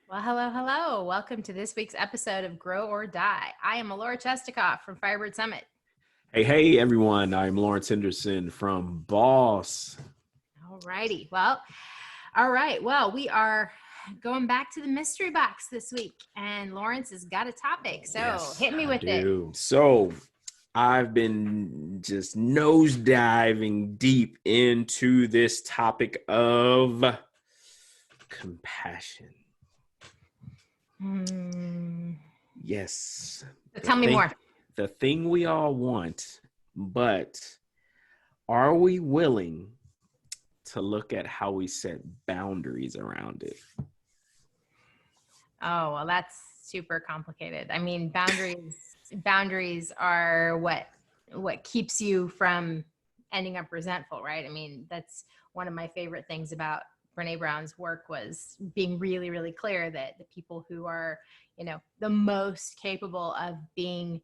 Well, hello, hello. Welcome to this week's episode of Grow or Die. I am Laura Chestikoff from Firebird Summit. Hey, everyone. I'm Lawrence Henderson from Boss. All righty. Well, we are going back to the mystery box this week, and Lawrence has got a topic. So Yes, hit me I with it. do. So I've been just nose diving deep into this topic of compassion. Yes. So tell me more. The thing we all want, but are we willing to look at how we set boundaries around it? Oh, well, that's super complicated. I mean, boundaries are what keeps you from ending up resentful, right? I mean, that's one of my favorite things about Brene Brown's work was being really, really clear that the people who are, the most capable of being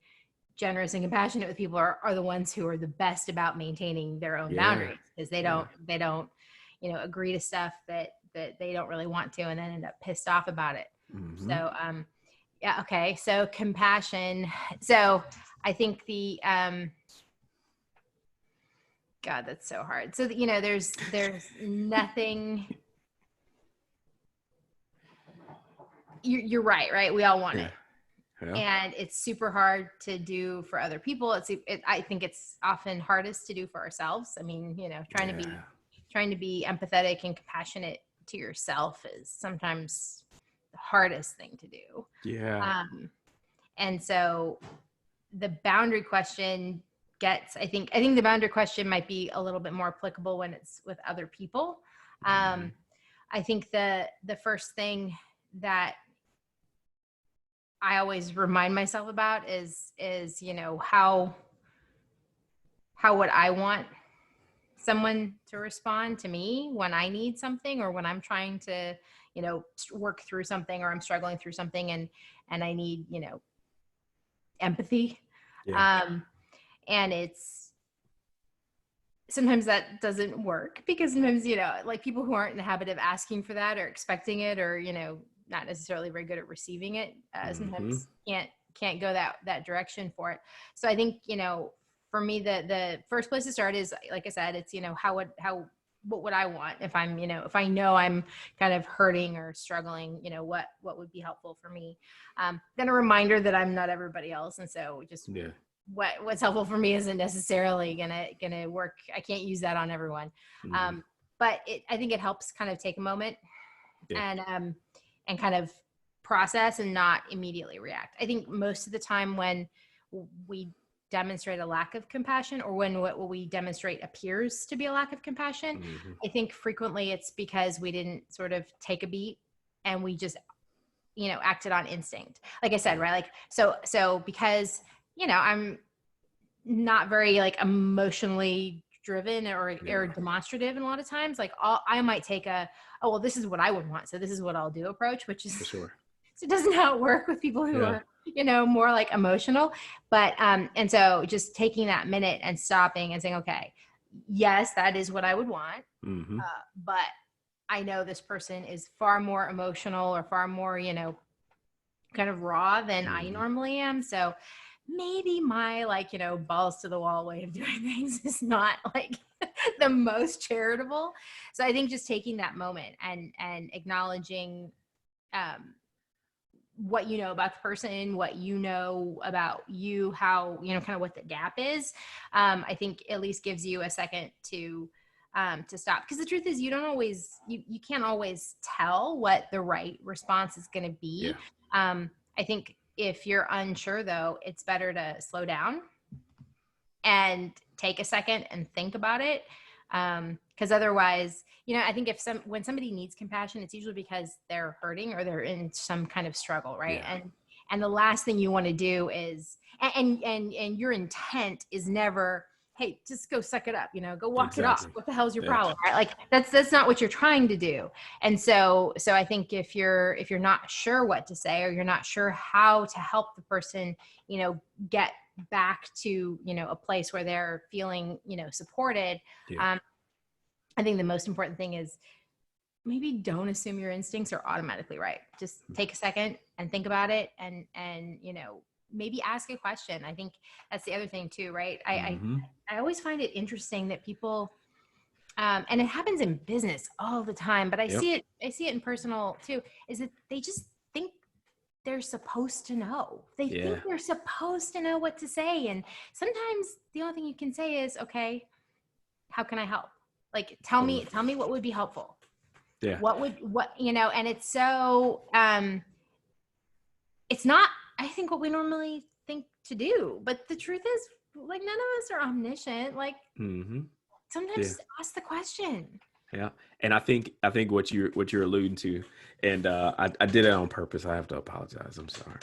generous and compassionate with people are the ones who are the best about maintaining their own boundaries, because they don't, agree to stuff that they don't really want to, and then end up pissed off about it. Mm-hmm. So, yeah. Okay. So compassion. So I think God, that's so hard. So, there's nothing, you're right. Right. We all want it. Yeah. And it's super hard to do for other people. I think it's often hardest to do for ourselves. I mean, trying to be empathetic and compassionate to yourself is sometimes the hardest thing to do. Yeah. And so the boundary question I think the boundary question might be a little bit more applicable when it's with other people. I think the first thing that I always remind myself about is how would I want someone to respond to me when I need something, or when I'm trying to, work through something, or I'm struggling through something and I need, empathy. Yeah. And it's sometimes that doesn't work, because sometimes, like people who aren't in the habit of asking for that or expecting it, or, not necessarily very good at receiving it, sometimes can't go that direction for it. So I think, for me, the first place to start is, like I said, it's, what would I want if I'm, if I know I'm kind of hurting or struggling, what would be helpful for me? Then a reminder that I'm not everybody else. And so just what's helpful for me isn't necessarily gonna work. I can't use that on everyone. But I think it helps kind of take a moment and kind of process and not immediately react. I think most of the time when we demonstrate a lack of compassion, or when what we demonstrate appears to be a lack of compassion, I think frequently it's because we didn't sort of take a beat and we just, acted on instinct. Like I said, right? Like, so because, I'm not very like emotionally driven or demonstrative, and a lot of times, like I might take oh, well, this is what I would want, so this is what I'll do approach, which is For sure. So it does not work with people who are, more like emotional. But, and so just taking that minute and stopping and saying, okay, yes, that is what I would want. But I know this person is far more emotional, or far more, kind of raw than I normally am. So maybe my balls to the wall way of doing things is not like the most charitable. So I think just taking that moment and acknowledging, what you know about the person, what you know about you, how, kind of what the gap is, I think at least gives you a second to stop. Because the truth is, you can't always tell what the right response is going to be. I think if you're unsure, though, it's better to slow down and take a second and think about it. Because otherwise, I think when somebody needs compassion, it's usually because they're hurting or they're in some kind of struggle, right? And the last thing you want to do is, and your intent is never, hey, just go suck it up, go walk it off. What the hell's your problem, right? Like that's not what you're trying to do. And so I think if you're not sure what to say, or you're not sure how to help the person, get back to, a place where they're feeling, supported. I think the most important thing is maybe don't assume your instincts are automatically right. Just take a second and think about it, and maybe ask a question. I think that's the other thing too, right? Mm-hmm. I always find it interesting that people, and it happens in business all the time, but I Yep. see it in personal too, is that they just think they're supposed to know. They think Yeah. they're supposed to know what to say. And sometimes the only thing you can say is, okay, how can I help? Like, tell me what would be helpful. Yeah. And it's so, it's not, I think, what we normally think to do, but the truth is, like, none of us are omniscient. Like, Mm-hmm. sometimes Yeah. just ask the question. Yeah. And I think what you're alluding to, and I did it on purpose. I have to apologize. I'm sorry.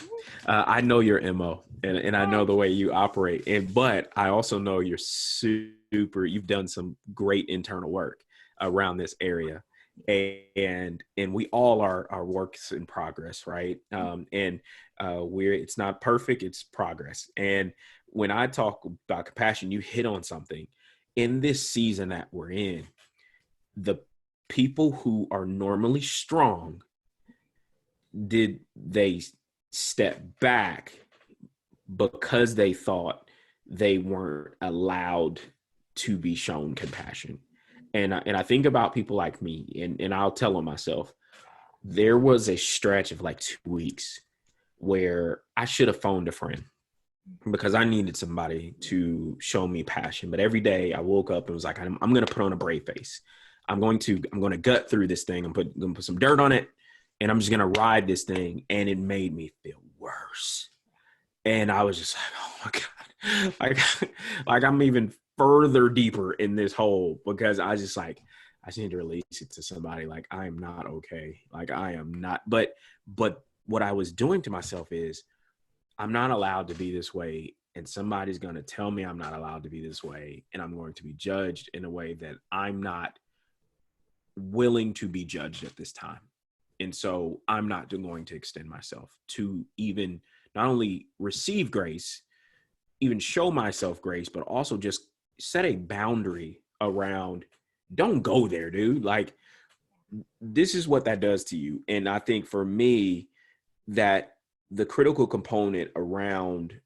I know your MO, and I know the way you operate, but I also know you're super. You've done some great internal work around this area, and we all are works in progress, right? And it's not perfect. It's progress. And when I talk about compassion, you hit on something in this season that we're in. The people who are normally strong, did they step back because they thought they weren't allowed to be shown compassion? And I think about people like me, and I'll tell them myself, there was a stretch of like 2 weeks where I should have phoned a friend because I needed somebody to show me passion. But every day I woke up and was like, I'm going to put on a brave face. I'm going to gut through this thing. I'm going to put some dirt on it, and I'm just going to ride this thing. And it made me feel worse. And I was just like, oh my God, like I'm even further deeper in this hole because I just need to release it to somebody. Like, I am not okay. Like, I am not, but what I was doing to myself is, I'm not allowed to be this way, and somebody's going to tell me I'm not allowed to be this way, and I'm going to be judged in a way that I'm not willing to be judged at this time. And so I'm not going to extend myself to even not only receive grace, even show myself grace, but also just set a boundary around, don't go there, dude. Like, this is what that does to you. And I think for me, that the critical component around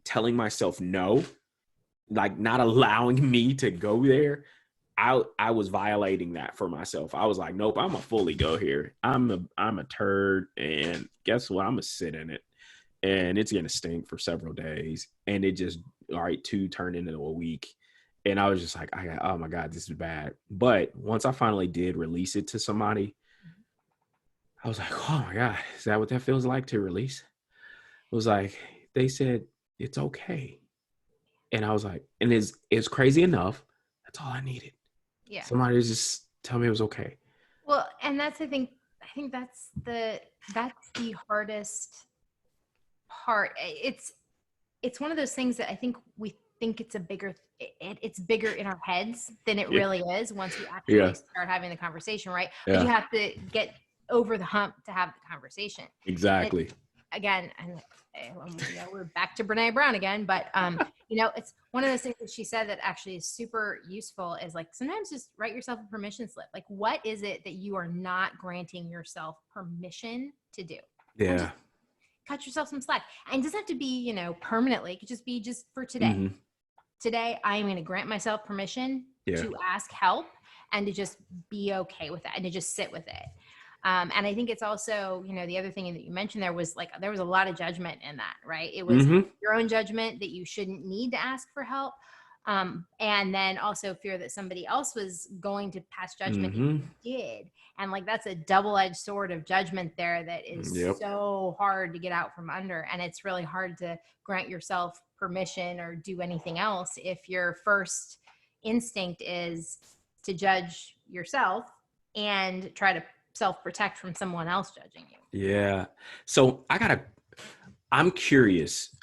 telling myself no, like not allowing me to go there, I was violating that for myself. I was like, nope, I'm gonna fully go here. I'm a turd, and guess what? I'm gonna sit in it, and it's gonna stink for several days. And it just, all right, 2 turned into a week, and I was just like, oh my God, this is bad. But once I finally did release it to somebody, I was like, oh my God, is that what that feels like to release? It was like, they said, it's okay. And I was like, and it's crazy enough. That's all I needed. Yeah. Somebody just tell me it was okay. Well, and I think that's the hardest part. It's one of those things that I think we think it's it's bigger in our heads than it really is once we actually start having the conversation, right? But you have to get over the hump to have the conversation. Exactly. Again, and we're back to Brene Brown again, but it's one of those things that she said that actually is super useful, is like, sometimes just write yourself a permission slip. Like, what is it that you are not granting yourself permission to do? Yeah. Just cut yourself some slack. And it doesn't have to be, permanently. It could just be just for today. Mm-hmm. Today, I am going to grant myself permission to ask help and to just be okay with that and to just sit with it. And I think it's also, the other thing that you mentioned there was like, there was a lot of judgment in that, right? It was your own judgment that you shouldn't need to ask for help. And then also fear that somebody else was going to pass judgment if you did. And like, that's a double-edged sword of judgment there that is so hard to get out from under. And it's really hard to grant yourself permission or do anything else if your first instinct is to judge yourself and try to self-protect from someone else judging you. Yeah. So I'm curious,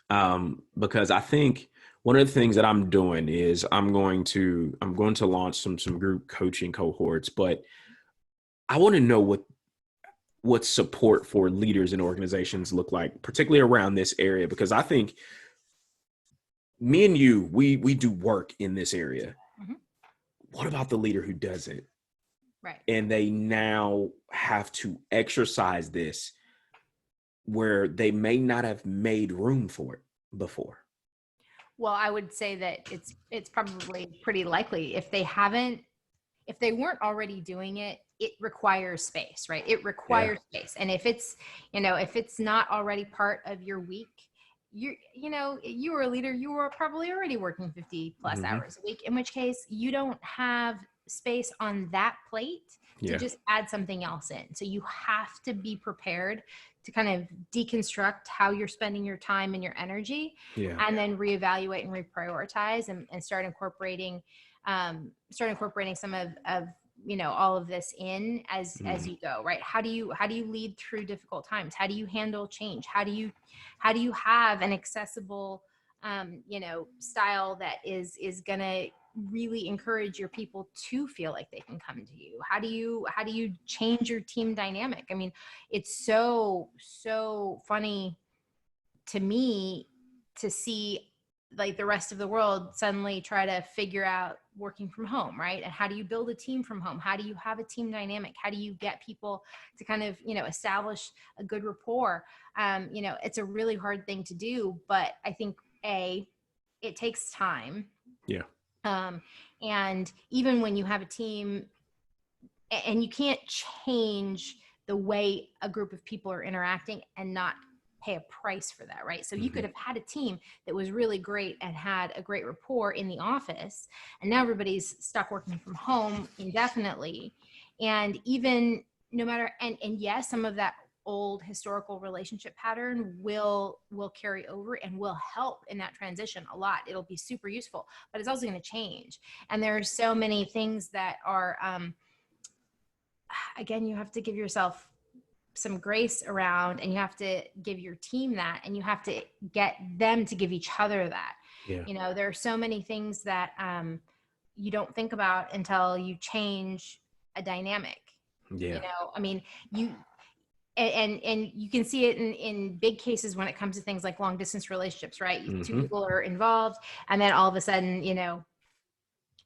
because I think one of the things that I'm doing is I'm going to launch some group coaching cohorts, but I want to know what support for leaders and organizations look like, particularly around this area, because I think me and you, we do work in this area. Mm-hmm. What about the leader who doesn't? Right. and they now have to exercise this where they may not have made room for it before. Well, I would say that it's probably pretty likely if they weren't already doing it, it requires space, right? It Yeah. requires space. And if it's, if it's not already part of your week, you were a leader, you were probably already working 50 plus Hmm. hours a week, in which case you don't have space on that plate to Yeah. just add something else in. So you have to be prepared to kind of deconstruct how you're spending your time and your energy, Yeah. and then reevaluate and reprioritize, and start incorporating some of all of this in as Mm. you go, right? How do you lead through difficult times? How do you handle change? How do you have an accessible style that is gonna really encourage your people to feel like they can come to you? How do you change your team dynamic? I mean, it's so funny to me to see like the rest of the world suddenly try to figure out working from home, right? And how do you build a team from home? How do you have a team dynamic? How do you get people to kind of establish a good rapport? It's a really hard thing to do, but I think it takes time. Yeah. um, and even when you have a team, and you can't change the way a group of people are interacting and not pay a price for that, right? So you Hmm. could have had a team that was really great and had a great rapport in the office, and now everybody's stuck working from home indefinitely. And even no matter, and yes, some of that old historical relationship pattern will carry over and will help in that transition a lot. It'll be super useful, but it's also going to change. And there are so many things that are again, you have to give yourself some grace around, and you have to give your team that, and you have to get them to give each other that. Yeah. There are so many things that you don't think about until you change a dynamic. Yeah. I mean, you and you can see it in big cases when it comes to things like long distance relationships, right? Two Hmm. people are involved, and then all of a sudden,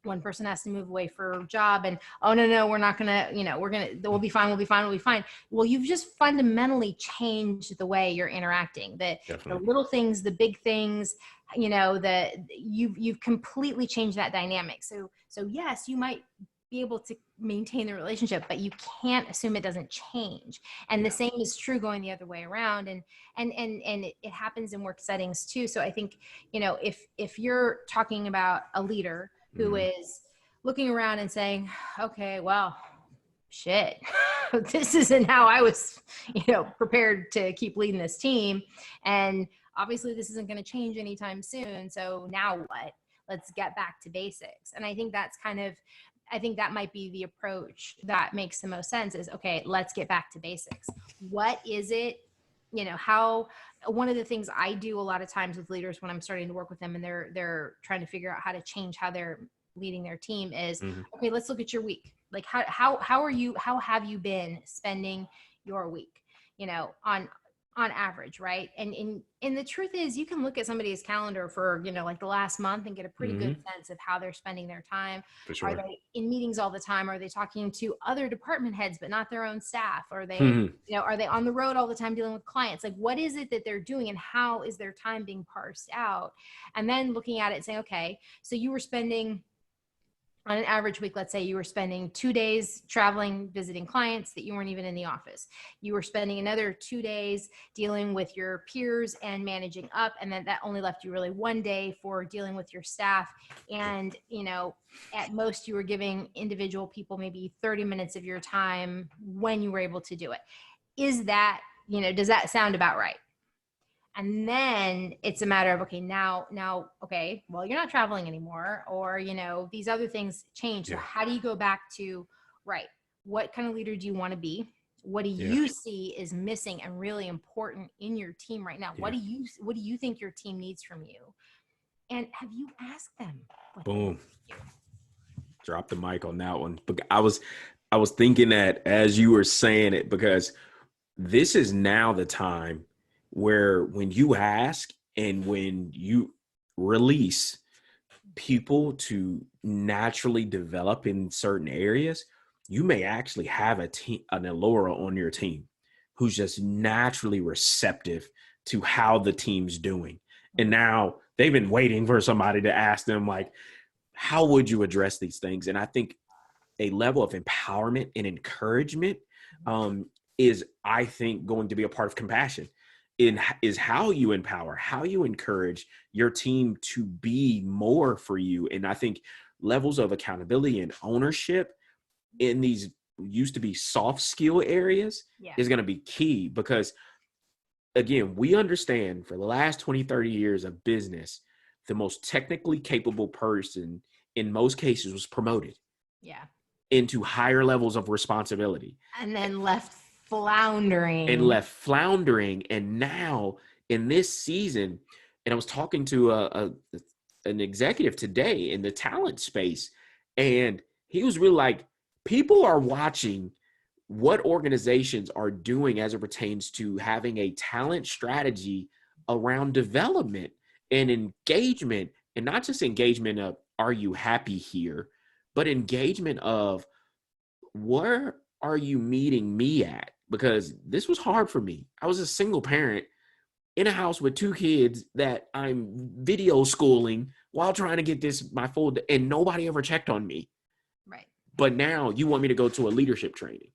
one person has to move away for a job, and oh no, we're not gonna, we'll be fine, we'll be fine. Well, you've just fundamentally changed the way you're interacting, the Definitely. little things, the big things, you've completely changed that dynamic. So yes, you might be able to maintain the relationship, but you can't assume it doesn't change. And the Yeah. same is true going the other way around. And it happens in work settings too. So I think, if you're talking about a leader who Hmm. is looking around and saying, okay, well, shit, this isn't how I was, prepared to keep leading this team. And obviously this isn't going to change anytime soon. So now what? Let's get back to basics. And I think that might be the approach that makes the most sense is, okay, let's get back to basics. What is it? How one of the things I do a lot of times with leaders when I'm starting to work with them and they're trying to figure out how to change how they're leading their team is, Hmm. okay, let's look at your week. Like how have you been spending your week, on average, right? And the truth is you can look at somebody's calendar for, like the last month and get a pretty good Hmm. sense of how they're spending their time. For Are sure. they in meetings all the time? Are they talking to other department heads but not their own staff? Hmm. Are they on the road all the time dealing with clients? Like, what is it that they're doing and how is their time being parsed out? And then looking at it and saying, okay, so you were spending on an average week, let's say you were spending 2 days traveling, visiting clients that you weren't even in the office. You were spending another 2 days dealing with your peers and managing up. And then that only left you really one day for dealing with your staff. And, at most you were giving individual people maybe 30 minutes of your time when you were able to do it. Is that, does that sound about right? And then it's a matter of, okay, now, okay, well, you're not traveling anymore, or, these other things change. So Yeah. how do you go back to, right, what kind of leader do you want to be? What do Yeah. you see is missing and really important in your team right now? Yeah. What do you think your team needs from you? And have you asked them what they Boom. need from you? Drop the mic on that one. But I was thinking that as you were saying it, because this is now the time where when you ask and when you release people to naturally develop in certain areas, you may actually have a team, an Elora on your team who's just naturally receptive to how the team's doing. And now they've been waiting for somebody to ask them, like, how would you address these things? And I think a level of empowerment and encouragement is, I think, going to be a part of compassion. Is how you empower, how you encourage your team to be more for you. And I think levels of accountability and ownership in these used to be soft skill areas is going to be key, because again, we understand for the last 20, 30 years of business, the most technically capable person in most cases was promoted into higher levels of responsibility and then left floundering. And now in this season, and I was talking to an executive today in the talent space, and he was really like, people are watching what organizations are doing as it pertains to having a talent strategy around development and engagement, and not just engagement of, are you happy here, but engagement of, where are you meeting me at? Because this was hard for me. I was a single parent in a house with 2 kids that I'm video schooling while trying to get this, my full, and nobody ever checked on me. Right. But now you want me to go to a leadership training.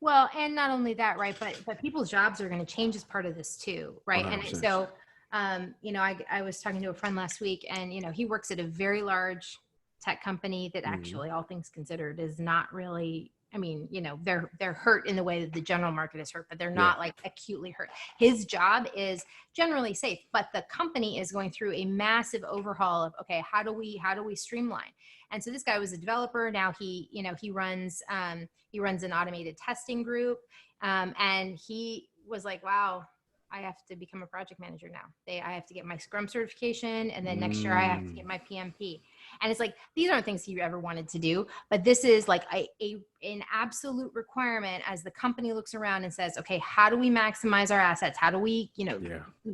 Well, and not only that, right, but people's jobs are going to change as part of this too, right? 100%. And so, I was talking to a friend last week, and, he works at a very large tech company that actually, all things considered, is not really, I mean, they're hurt in the way that the general market is hurt, but they're not like acutely hurt. His job is generally safe, but the company is going through a massive overhaul of, okay, how do we streamline? And so this guy was a developer. Now he runs an automated testing group. And he was like, wow, I have to become a project manager now. I have to get my Scrum certification, and then next year I have to get my PMP. And it's like, these aren't things he ever wanted to do, but this is like an absolute requirement as the company looks around and says, okay, how do we maximize our assets? How do we,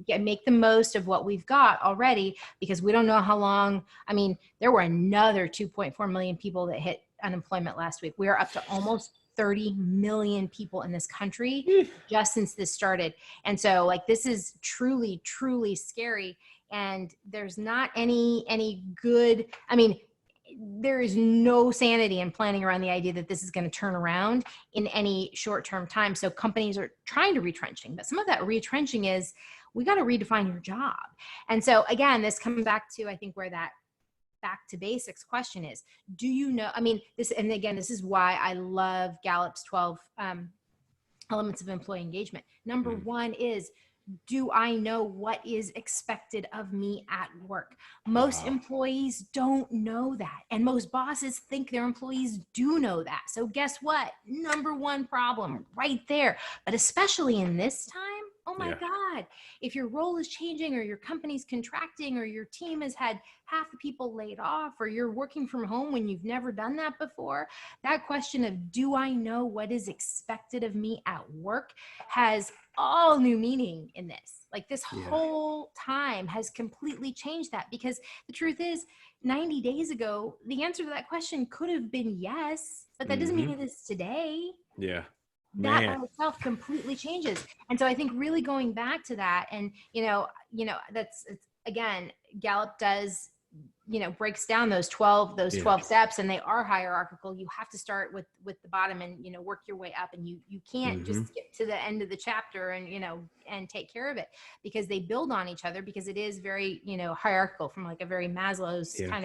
make the most of what we've got already? Because we don't know how long. I mean, there were another 2.4 million people that hit unemployment last week. We are up to almost 30 million people in this country just since this started. And so, like, this is truly, truly scary. And there's not any good, I mean, there is no sanity in planning around the idea that this is going to turn around in any short-term time. So companies are trying to retrenching, but some of that retrenching is, we got to redefine your job. And so again, this comes back to, I think, where that back to basics question is, do you know, I mean, this, and again, this is why I love Gallup's 12 elements of employee engagement. Number one is, do I know what is expected of me at work? Most employees don't know that. And most bosses think their employees do know that. So guess what? Number one problem right there. But especially in this time, oh my God, if your role is changing, or your company's contracting, or your team has had half the people laid off, or you're working from home when you've never done that before, that question of, do I know what is expected of me at work, has all new meaning in this. Like, this whole time has completely changed that, because the truth is, 90 days ago, the answer to that question could have been yes, but that doesn't mean it is today. Yeah. That by itself completely changes. And so I think really going back to that, and, it's again, Gallup does, breaks down those 12 steps, and they are hierarchical. You have to start with the bottom and, work your way up, and you can't just get to the end of the chapter and take care of it, because they build on each other, because it is very, hierarchical, from like a very Maslow's kind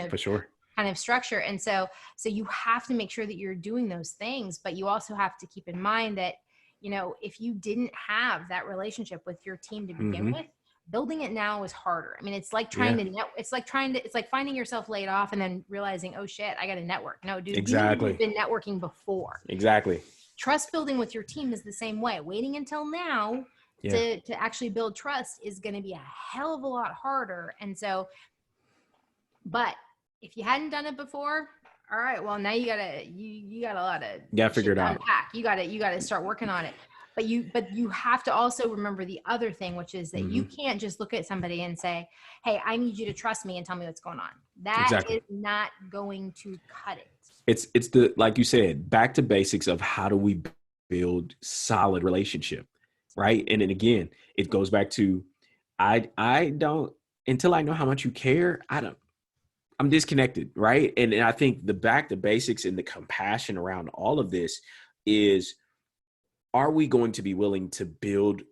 of structure. And so you have to make sure that you're doing those things, but you also have to keep in mind that, if you didn't have that relationship with your team to begin with, building it now is harder. I mean, it's like trying to it's like finding yourself laid off and then realizing, oh shit, I got to network. No, dude, you've been networking before. Exactly. Trust building with your team is the same way. Waiting until now to actually build trust is going to be a hell of a lot harder. And so, but if you hadn't done it before, all right, well, now you got a lot of figure it out. Unpack. You got to start working on it. But you have to also remember the other thing, which is that you can't just look at somebody and say, hey, I need you to trust me and tell me what's going on. That is not going to cut it. it's the, like you said, back to basics of how do we build solid relationship, right? And then again, it goes back to I don't, until I know how much you care, I'm disconnected, right? And I think the back to basics and the compassion around all of this is, are we going to be willing to build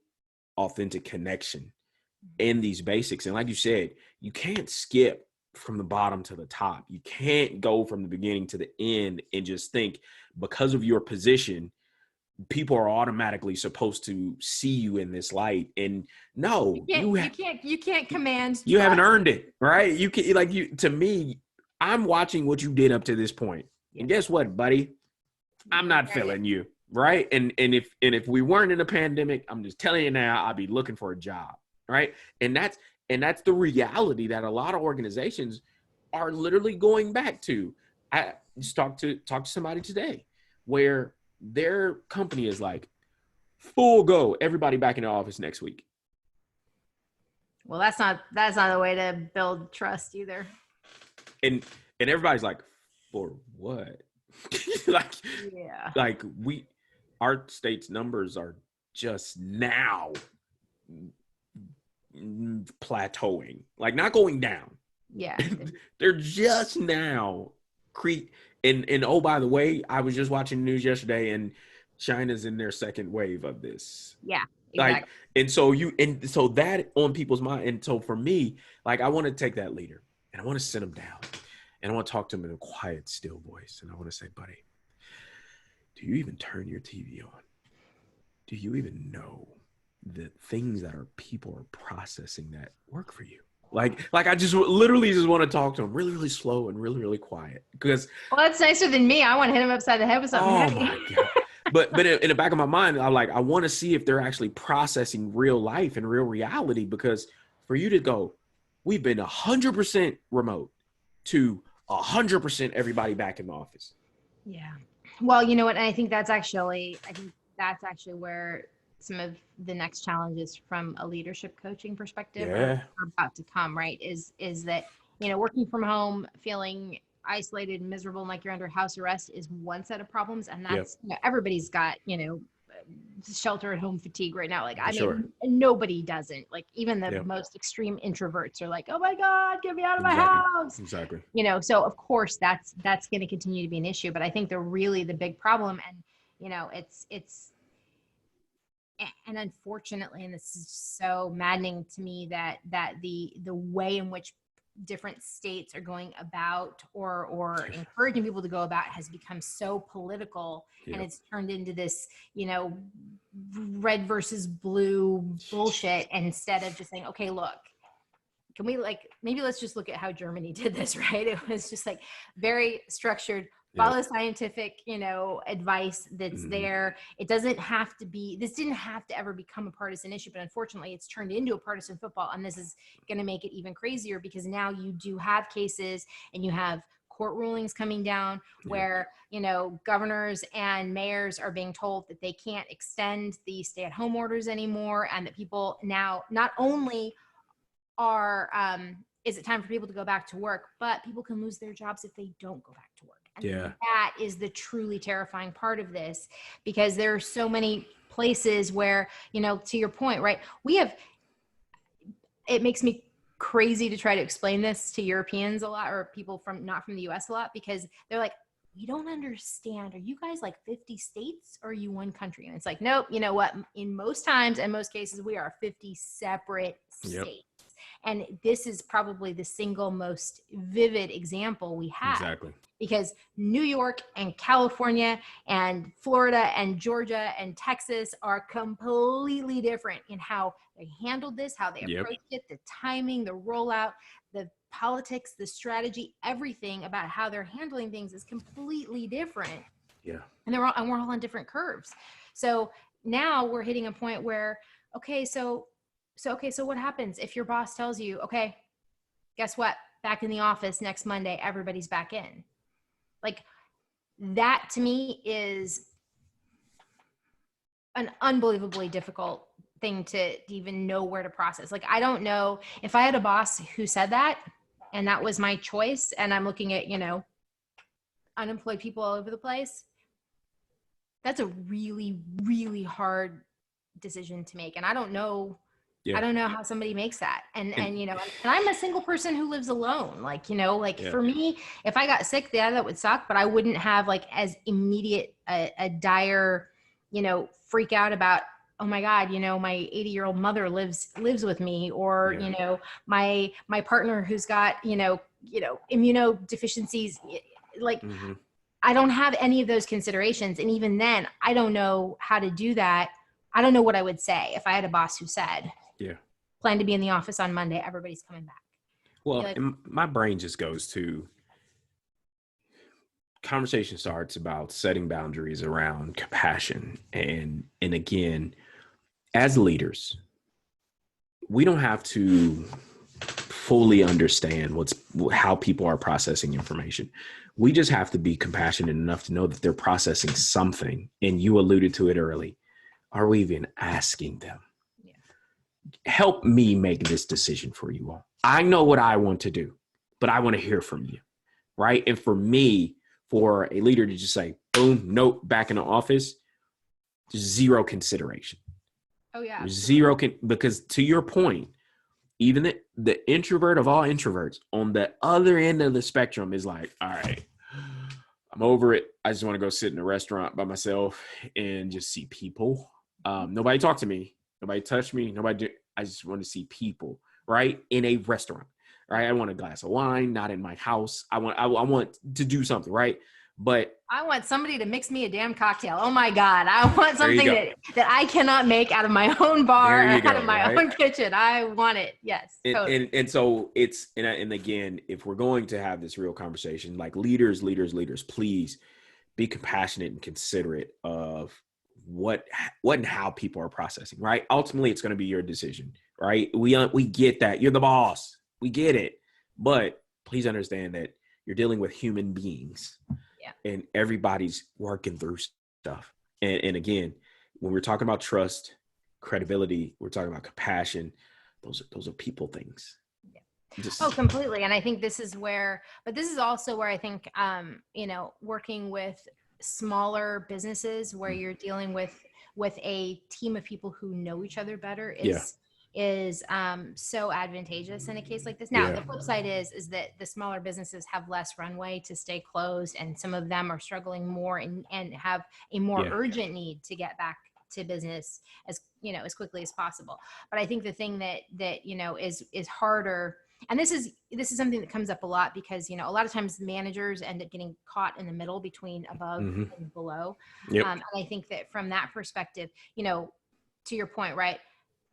authentic connection in these basics? And like you said, you can't skip from the bottom to the top. You can't go from the beginning to the end and just think because of your position, people are automatically supposed to see you in this light. And no, you can't command you haven't trust. earned it, right? You can, like, you, to me, I'm watching what you did up to this point. Yeah. And guess what, buddy? I'm not feeling you, right? And if we weren't in a pandemic, I'm just telling you now, I'd be looking for a job, right? And that's the reality that a lot of organizations are literally going back to. I just talked to somebody today where their company is like, full go, everybody back in the office next week. Well, that's not the way to build trust either. And everybody's like, for what? like, yeah, like our state's numbers are just now plateauing, like not going down. Yeah, they're just now and oh, by the way, I was just watching the news yesterday, and China's in their second wave of this. Yeah, exactly. Like, and so that on people's mind. And so for me, like, I want to take that leader and I want to sit him down and I want to talk to him in a quiet, still voice. And I want to say, buddy, do you even turn your TV on? Do you even know the things that people are processing that work for you? Like I just literally just want to talk to him really, really slow and really, really quiet. Because, well, that's nicer than me. I want to hit him upside the head with something. Oh my God. But in the back of my mind, I want to see if they're actually processing real life and real reality. Because for you to go, we've been 100% remote to 100% everybody back in the office. Yeah. Well, you know what? And I think that's actually where some of the next challenges from a leadership coaching perspective are about to come, right? Is that, working from home, feeling isolated and miserable and like you're under house arrest is one set of problems. And that's, everybody's got, shelter at home fatigue right now. Like, nobody doesn't. Like, even the most extreme introverts are like, oh my God, get me out of my house. Exactly. So of course that's going to continue to be an issue. But I think the big problem, and, it's and unfortunately, and this is so maddening to me, that the way in which different states are going about or encouraging people to go about has become so political, and it's turned into this, red versus blue bullshit, instead of just saying, okay, look, can we, maybe let's just look at how Germany did this, right? It was just like very structured, follow scientific, advice that's there. It doesn't have to be, this didn't have to ever become a partisan issue, but unfortunately it's turned into a partisan football. And this is going to make it even crazier, because now you do have cases and you have court rulings coming down where, governors and mayors are being told that they can't extend the stay-at-home orders anymore. And that people now not only are, is it time for people to go back to work, but people can lose their jobs if they don't go back to work. And that is the truly terrifying part of this, because there are so many places where, to your point, right? It makes me crazy to try to explain this to Europeans a lot, or people not from the US a lot, because they're like, we don't understand. Are you guys like 50 states or are you one country? And it's like, nope, you know what? In most times and most cases, we are 50 separate states. And this is probably the single most vivid example we have. Exactly. Because New York and California and Florida and Georgia and Texas are completely different in how they handled this, how they approached it, the timing, the rollout, the politics, the strategy, everything about how they're handling things is completely different. Yeah. And we're all on different curves. So now we're hitting a point where, okay, so what happens if your boss tells you, okay, guess what? Back in the office next Monday, everybody's back in. Like, that to me is an unbelievably difficult thing to even know where to process. Like, I don't know if I had a boss who said that and that was my choice, and I'm looking at, unemployed people all over the place, that's a really, really hard decision to make. And I don't know how somebody makes that. And you know, and I'm a single person who lives alone. Like, you know, like for me, if I got sick, yeah, that would suck, but I wouldn't have like as immediate a dire, you know, freak out about, oh my God, you know, my 80-year-old mother lives with me, or, you know, my partner who's got, you know, immunodeficiencies. Like, I don't have any of those considerations. And even then, I don't know how to do that. I don't know what I would say if I had a boss who said, plan to be in the office on Monday, everybody's coming back. Well, like, my brain just goes to, conversation starts about setting boundaries around compassion. And again, as leaders, we don't have to fully understand how people are processing information. We just have to be compassionate enough to know that they're processing something. And you alluded to it early. Are we even asking them? Help me make this decision for you all. I know what I want to do, but I want to hear from you, right? And for me, for a leader to just say, boom, nope, back in the office, zero consideration. Oh yeah. Because to your point, even the introvert of all introverts on the other end of the spectrum is like, all right, I'm over it. I just want to go sit in a restaurant by myself and just see people. Nobody talk to me. Nobody touch me. I just want to see people, right? In a restaurant, right? I want a glass of wine, not in my house. I want to do something, right? But I want somebody to mix me a damn cocktail. Oh my God. I want something that I cannot make out of my own bar, out of my own kitchen. I want it. Yes. Totally. And so it's, and again, if we're going to have this real conversation, like leaders, please be compassionate and considerate of what and how people are processing, right? Ultimately, it's going to be your decision, right? We get that. You're the boss. We get it. But please understand that you're dealing with human beings. And everybody's working through stuff. And again, when we're talking about trust, credibility, we're talking about compassion. Those are people things. Completely. And I think this is also where I think, you know, working with smaller businesses where you're dealing with a team of people who know each other better is so advantageous in a case like this. Now, the flip side is that the smaller businesses have less runway to stay closed, and some of them are struggling more and have a more urgent need to get back to business as quickly as possible. But I think the thing that you know is harder, and this is something that comes up a lot because, you know, a lot of times managers end up getting caught in the middle between above and below. And I think that from that perspective, you know, to your point, right?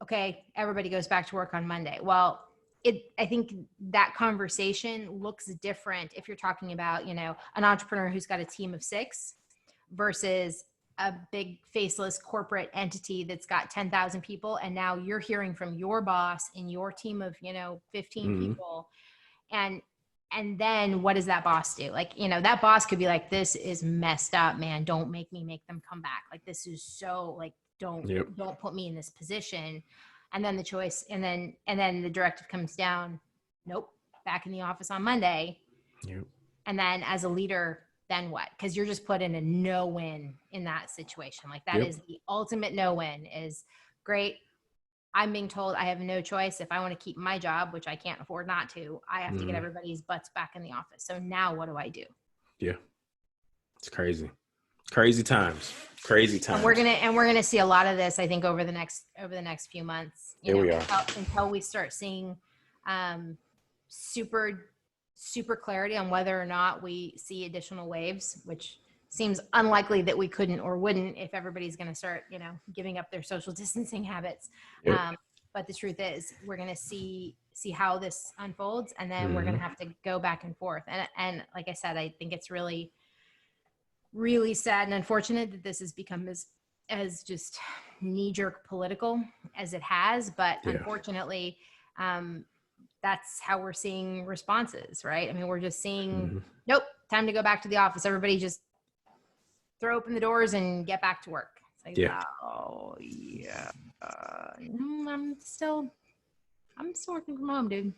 Okay, everybody goes back to work on Monday. Well, I think that conversation looks different if you're talking about, you know, an entrepreneur who's got a team of 6 versus a big faceless corporate entity that's got 10,000 people. And now you're hearing from your boss and your team of, you know, 15 people. And then what does that boss do? Like, you know, that boss could be like, this is messed up, man. Don't make me make them come back. Like, this is so like, don't put me in this position. And then the choice, and then the directive comes down, nope, back in the office on Monday. And then as a leader, then what? Because you're just put in a no-win in that situation. Like that is the ultimate no-win. Is great. I'm being told I have no choice. If I want to keep my job, which I can't afford not to, I have to get everybody's butts back in the office. So now what do I do? Yeah. It's crazy. Crazy times. And we're gonna see a lot of this, I think, over the next few months. We are. Until we start seeing super clarity on whether or not we see additional waves, which seems unlikely that we couldn't or wouldn't if everybody's going to start, you know, giving up their social distancing habits. But the truth is, we're going to see how this unfolds, and then we're going to have to go back and forth. And like I said, I think it's really, really sad and unfortunate that this has become as just knee-jerk political as it has. But unfortunately, that's how we're seeing responses, right? I mean, we're just seeing, nope, time to go back to the office. Everybody just throw open the doors and get back to work. It's like, I'm still working from home, dude.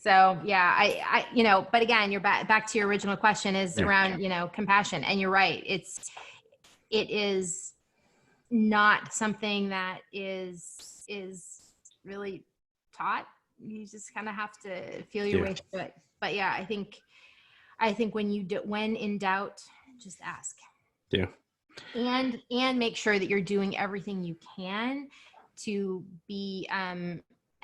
So yeah, but again, you're back to your original question is Yeah. around, compassion. And you're right. It is not something that is really taught. You just kind of have to feel your way through it. But yeah, I think when in doubt, just ask. Yeah. And make sure that you're doing everything you can to be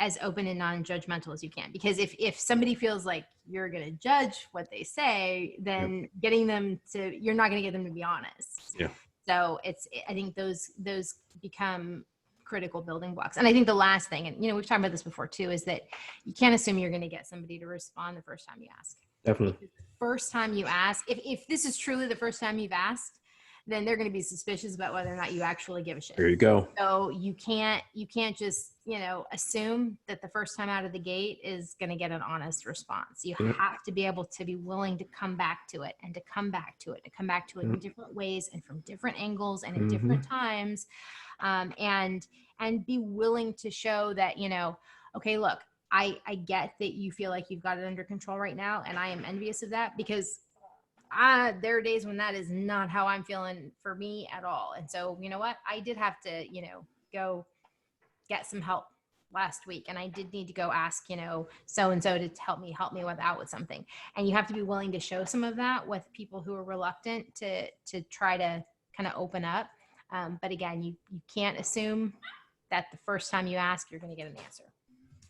as open and non-judgmental as you can. Because if somebody feels like you're going to judge what they say, then you're not going to get them to be honest. Yeah. So I think those become critical building blocks. And I think the last thing, and we've talked about this before too, is that you can't assume you're going to get somebody to respond the first time you ask. Definitely. The first time you ask, if this is truly the first time you've asked, then they're going to be suspicious about whether or not you actually give a shit. There you go. So you can't just, assume that the first time out of the gate is going to get an honest response. You have to be able to be willing to come back to it and to come back to it, in different ways and from different angles and at different times. And be willing to show that, okay, look, I get that you feel like you've got it under control right now. And I am envious of that because there are days when that is not how I'm feeling for me at all. And so, you know what? I did have to, go get some help last week. And I did need to go ask, so-and-so to help me with something. And you have to be willing to show some of that with people who are reluctant to try to kind of open up. But again, you can't assume that the first time you ask, you're going to get an answer.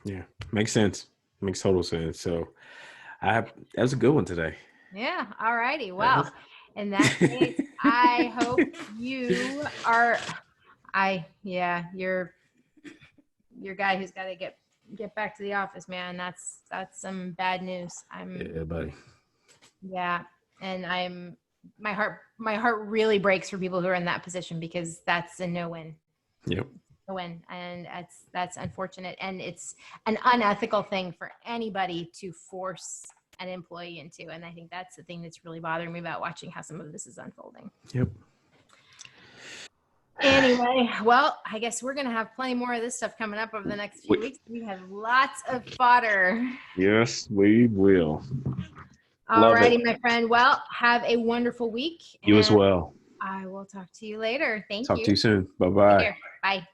Yeah. Makes sense. Makes total sense. So that was a good one today. Yeah. All righty. Well, in that case, I hope you are, your guy who's got to get back to the office, man. That's some bad news. Yeah, buddy. Yeah. And my heart really breaks for people who are in that position because that's a no-win. Yep. Win, and that's unfortunate, and it's an unethical thing for anybody to force an employee into. And I think that's the thing that's really bothering me about watching how some of this is unfolding. Yep. Anyway, well, I guess we're gonna have plenty more of this stuff coming up over the next few weeks. We have lots of fodder. Yes, we will. All righty, my friend. Well, have a wonderful week. You as well. I will talk to you later. Thank you. Talk to you soon. Bye-bye. Bye.